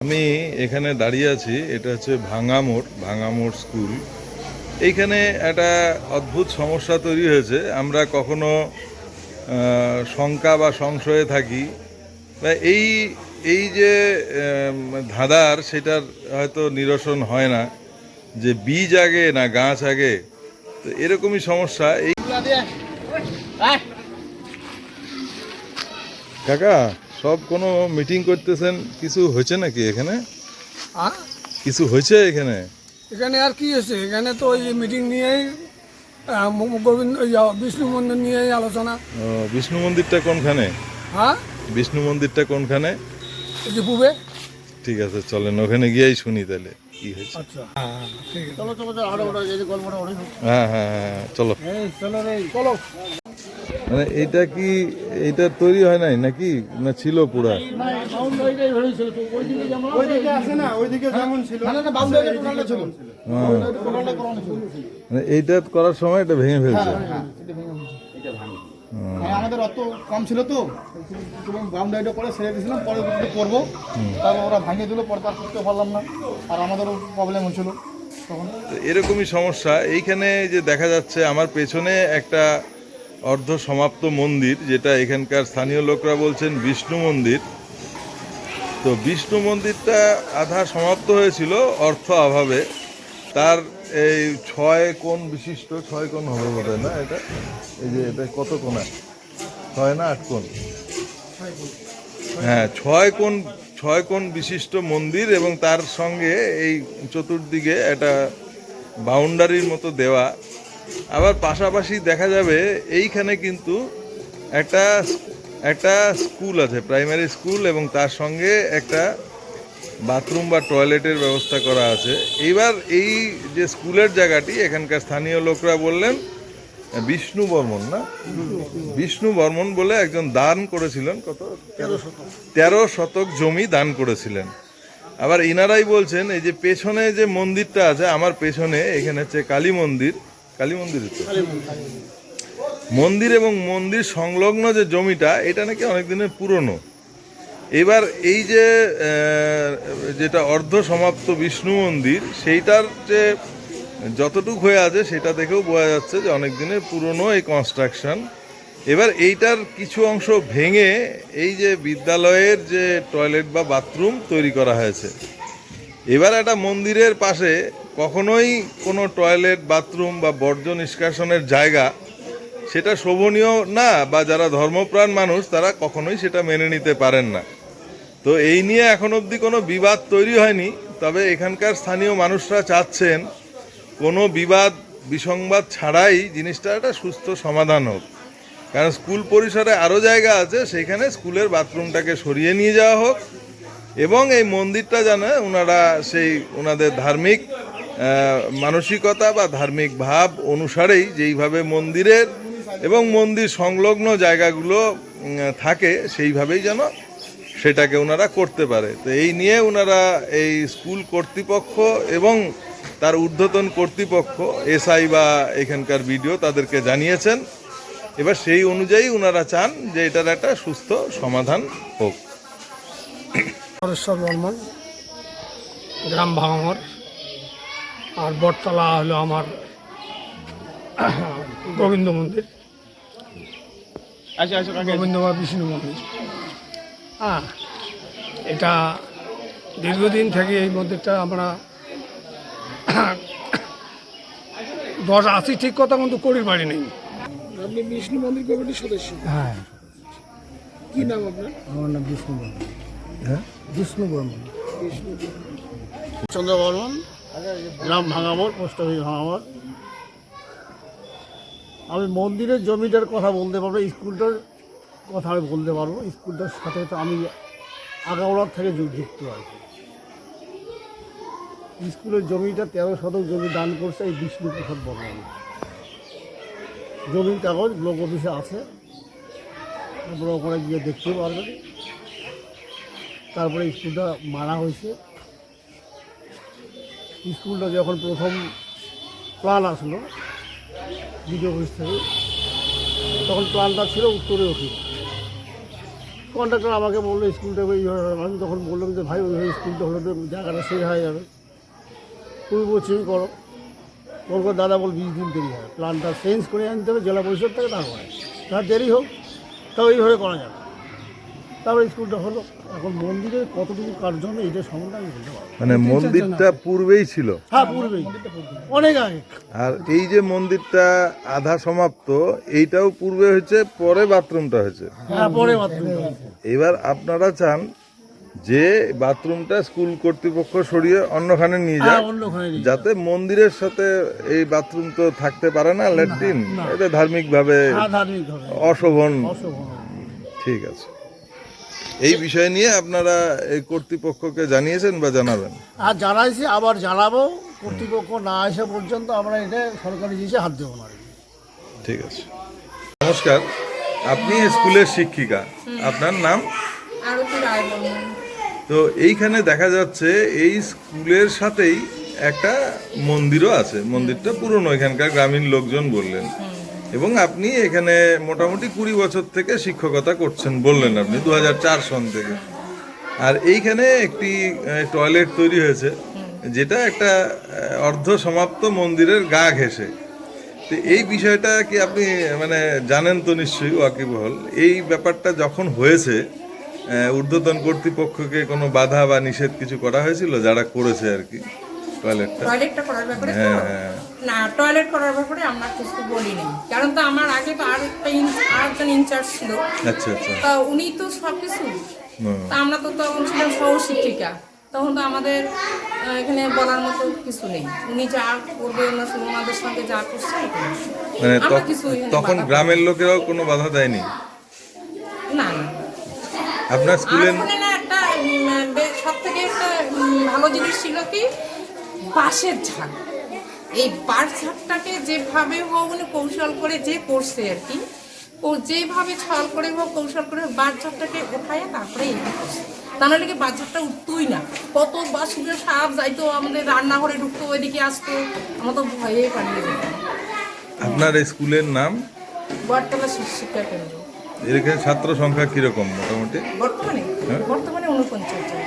আমি এখানে দাঁড়িয়ে আছি, এটা হচ্ছে ভাঙামোড় স্কুল। এইখানে একটা অদ্ভুত সমস্যা তৈরি হয়েছে। আমরা কখনো শঙ্কা বা সংশয়ে থাকি, বা এই যে ধাঁধার সেটার হয়তো নিরসন হয় না, যে বীজ আগে না গাছ আগে। তো এরকমই সমস্যা। এই কাকা সব কোনো মিটিং করতেছেন, কিছু হয়েছে নাকি এখানে? কিছু হয়েছে এখানে? এখানে আর কি হয়েছে? এখানে তো ওই মিটিং নিয়েই গোবিন্দ বিষ্ণু মন্দির নিয়েই আলোচনা। ও, বিষ্ণু মন্দিরটা কোনখানে? হ্যাঁ, বিষ্ণু মন্দিরটা কোনখানে? এই যে পূবে। ঠিক আছে, চলেন ওখানে গিয়েই শুনি তাহলে কি হয়েছে। আচ্ছা, ঠিক আছে। হ্যাঁ হ্যাঁ হ্যাঁ, চলো। চলো রে, চলো। মানে এইটা কি, এইটা তৈরি হয় নাই নাকি, না ছিল পুরা? মানে এইটা করার সময় এটা ভেঙে ফেলছে। আমাদের অত কম ছিল তো, বাউন্ডারিটা করে ছেড়ে দিয়েছিলাম, পরে করবো, তারপর ওরা ভাঙিয়ে দিল, পরে তার করতে পারলাম না, আর আমাদেরও প্রবলেম হচ্ছিল তখন। এরকমই সমস্যা এইখানে। যে দেখা যাচ্ছে আমার পেছনে একটা অর্ধ সমাপ্ত মন্দির, যেটা এখানকার স্থানীয় লোকরা বলছেন বিষ্ণু মন্দির। তো বিষ্ণু মন্দিরটা আধা সমাপ্ত হয়েছিল অর্থ অভাবে। তার এই 6 কোণ বিশিষ্ট, 6 কোণ হবে বোধ হয় না এটা? এই যে এটা কত কোণা, 6 না 8 কোণ? হ্যাঁ, 6 কোণ বিশিষ্ট মন্দির, এবং তার সঙ্গে এই চতুর্দিকে একটা বাউন্ডারির মতো দেওয়া। আবার পাশাপাশি দেখা যাবে এইখানে কিন্তু একটা একটা স্কুল আছে, প্রাইমারি স্কুল, এবং তার সঙ্গে একটা বাথরুম বা টয়লেটের ব্যবস্থা করা আছে। এইবার এই যে স্কুলের জায়গাটি, এখানকার স্থানীয় লোকরা বললেন বিষ্ণু বর্মন, না বিষ্ণু বর্মন বলে একজন দান করেছিলেন, কত 13 শতক জমি দান করেছিলেন। আবার ইনারাই বলছেন এই যে পেছনে যে মন্দিরটা আছে আমার পেছনে, এখানে হচ্ছে কালী মন্দির মন্দির এবং মন্দির সংলগ্ন যে জমিটা, এটা নাকি অনেক দিনের পুরনো। এবার এই যে যেটা অর্ধ সমাপ্ত বিষ্ণু মন্দির, সেইটার যে যতটুকু হয়ে আছে সেটা দেখেও বোঝা যাচ্ছে যে অনেক দিনের পুরনো এই কনস্ট্রাকশন। এবার এইটার কিছু অংশ ভেঙে এই যে বিদ্যালয়ের যে টয়লেট বা বাথরুম তৈরি করা হয়েছে। এবার একটা মন্দিরের পাশে কখনোই কোনো টয়লেট বাথরুম বা বর্জ্য নিষ্কাশনের জায়গা, সেটা শোভনীয় না, বা যারা ধর্মপ্রাণ মানুষ তারা কখনোই সেটা মেনে নিতে পারেন না। তো এই নিয়ে এখন অবধি কোনো বিবাদ তৈরি হয়নি, তবে এখানকার স্থানীয় মানুষরা চাচ্ছেন কোনো বিবাদ বিসংবাদ ছাড়াই জিনিসটা একটা সুস্থ সমাধান হোক। কারণ স্কুল পরিসরে আরও জায়গা আছে, সেখানে স্কুলের বাথরুমটাকে সরিয়ে নিয়ে যাওয়া হোক, এবং এই মন্দিরটা যেন ওনারা সেই ওনাদের ধার্মিক মানসিকতা বা ধার্মিক ভাব অনুসারেই যেইভাবে মন্দিরের এবং মন্দির সংলগ্ন জায়গাগুলো থাকে, সেইভাবেই যেন সেটাকে ওনারা করতে পারে। তো এই নিয়ে ওনারা এই স্কুল কর্তৃপক্ষ এবং তার ঊর্ধ্বতন কর্তৃপক্ষ, এসআই বা এখানকার বিডিও তাদেরকে জানিয়েছেন। এবার সেই অনুযায়ী ওনারা চান যে এটার একটা সুস্থ সমাধান হোক। পরেশ্বর বর্মন, গ্রাম ভাঙামোড়, আর বটতলা হলো আমার গোবিন্দ মন্দির। গোবিন্দ বা বিষ্ণু মন্দির। হ্যাঁ, এটা দীর্ঘদিন থেকে এই মন্দিরটা আমরা 10-80 ঠিক কথা কিন্তু করির বাড়ি নেই। আপনি বিষ্ণু মন্দির কমিটির সদস্য? হ্যাঁ। কি নাম আপনার? আমার নাম বিষ্ণু বর্মন। হ্যাঁ, বিষ্ণু বর্মন। চন্দ্র বর্মন, গ্রাম ভাঙামোড়, পোস্ট অফিস ভাঙামোড়। আমি মন্দিরের জমিটার কথা বলতে পারবো, স্কুলটার কথা আমি বলতে পারবো। স্কুলটার সাথে তো আমি আগাওড়ার থেকে যুক্ত আছি। স্কুলের জমিটা 13 শতক জমি দান করছে এই বিষ্ণুপ্রসাদ বর্মন। জমির কাগজ ব্লক অফিসে আছে, আপনারা ওখানে গিয়ে দেখতে পারবেন। তারপরে স্কুলটা মারা হয়েছে। স্কুলটা যখন প্রথম প্ল্যান আসলো বিডিও অফিস থেকে, তখন প্ল্যানটা ছিল উত্তরে অফিস। কন্ট্রাক্টর আমাকে বললো স্কুলটা এইভাবে হবে। আমি তখন বললাম যে ভাই ওইভাবে স্কুলটা হলে তো জায়গাটা শেষ হয়ে যাবে, তুমি বলছি করো। বলবো দাদা বল 20 দিন দেরি হয়, প্ল্যানটা চেঞ্জ করে আনতে হবে জেলা পরিষদ থেকে, তারপরে তার দেরি হোক তাও এইভাবে করা যাবে। তারপরে স্কুলটা হলো। এখন মন্দিরের কতটুকু কার জন্য এটা সম্বন্ধে আমি বলতে পারবো না। মানে মন্দিরটা পূর্বেই ছিল, হ্যাঁ পূর্বেই, অনেক আগে। আর এই যে মন্দিরটা আধা সমাপ্ত, এইটাও পূর্বে হয়েছে, পরে বাথরুমটা হয়েছে। হ্যাঁ পরে বাথরুম। এবার আপনারা চান যে বাথরুমটা স্কুল কর্তৃপক্ষ সরিয়ে অন্যখানে নিয়ে হ্যাঁ যায়, অন্যখানে নিয়ে যাতে মন্দিরের সাথে এই বাথরুম তো থাকতে পারে না, ল্যাট্রিন, এটা ধার্মিকভাবে হ্যাঁ ধার্মিক হবে, অশোভন। অশোভন। ঠিক আছে, এই বিষয় নিয়ে আপনারা এই কর্তৃপক্ষকে জানিয়েছেন বা জানাবেন? আর জানাইছি, আবার জানাবো। কর্তৃপক্ষ না আসা পর্যন্ত আমরা এটা সরকারি জিনিসে হাত দেবো না। ঠিক আছে, নমস্কার। আপনি স্কুলের শিক্ষিকা, আপনার নাম? আরতি রায় বর্মন। তো এইখানে দেখা যাচ্ছে এই স্কুলের সাথেই একটা মন্দিরও আছে, মন্দিরটা পুরনো, এখানকার গ্রামীণ লোকজন বললেন, এবং আপনি এখানে মোটামুটি 20 বছর থেকে শিক্ষকতা করছেন বললেন আপনি, 2004 সন থেকে। আর এইখানে একটি টয়লেট তৈরি হয়েছে, যেটা একটা অর্ধ সমাপ্ত মন্দিরের গা ঘেঁষে। তো এই বিষয়টা কি আপনি মানে জানেন তো নিশ্চয়ই ওয়াকিবহল। এই ব্যাপারটা যখন হয়েছে, ঊর্ধ্বতন কর্তৃপক্ষকে কোনো বাধা বা নিষেধ কিছু করা হয়েছিল যারা করেছে আর কি টয়লেটটা? টয়লেটটা করার ব্যাপারে তো হ্যাঁ, হ্যাঁ। না, টয়লেট করার ব্যাপারে আমরা কিছু বলিনি, কারণ তো আমার আগে তো আরেকজন ইনচার্জ ছিল। আচ্ছা আচ্ছা। তা উনি তো সব কিছু, হুম। তা আমরা তো তখন ছিলাম সহশিক্ষিকা, তখন তো আমাদের এখানে বলার মতো কিছু নেই। উনি যা করবে ওনাদের সঙ্গে যা করছে মানে আমরা কিছু তখন গ্রামের লোকেরাও কোনো বাধা দেয়নি? না না। আপনার আর স্কুলের ওখানে না একটা সব থেকে একটা ভালো জিনিস ছিল কি, বাঁশের ঝাড়। এই বাঁশ ঝাড়টাকে যেভাবে হোক উনি কৌশল করে যে করছে আর কি, ও যেভাবে ছল করে হোক কৌশল করে বাঁশ ঝাড়টাকে উঠায় তারপরে এটা করছে। তা নাহলে কি বাঁশ ঝাড়টা উঠতোই না। কত বাঁশগুলো সাপ যাইতো, আমাদের রান্নাঘরে ঢুকতো, ওইদিকে আসতো, আমরা তো ভয়ে পালিয়ে যেতাম। আপনার এই স্কুলের নাম? বটতলা শিক্ষা কেন্দ্র। এখানে ছাত্র সংখ্যা কিরকম মোটামুটি? বর্তমানে 49 জন।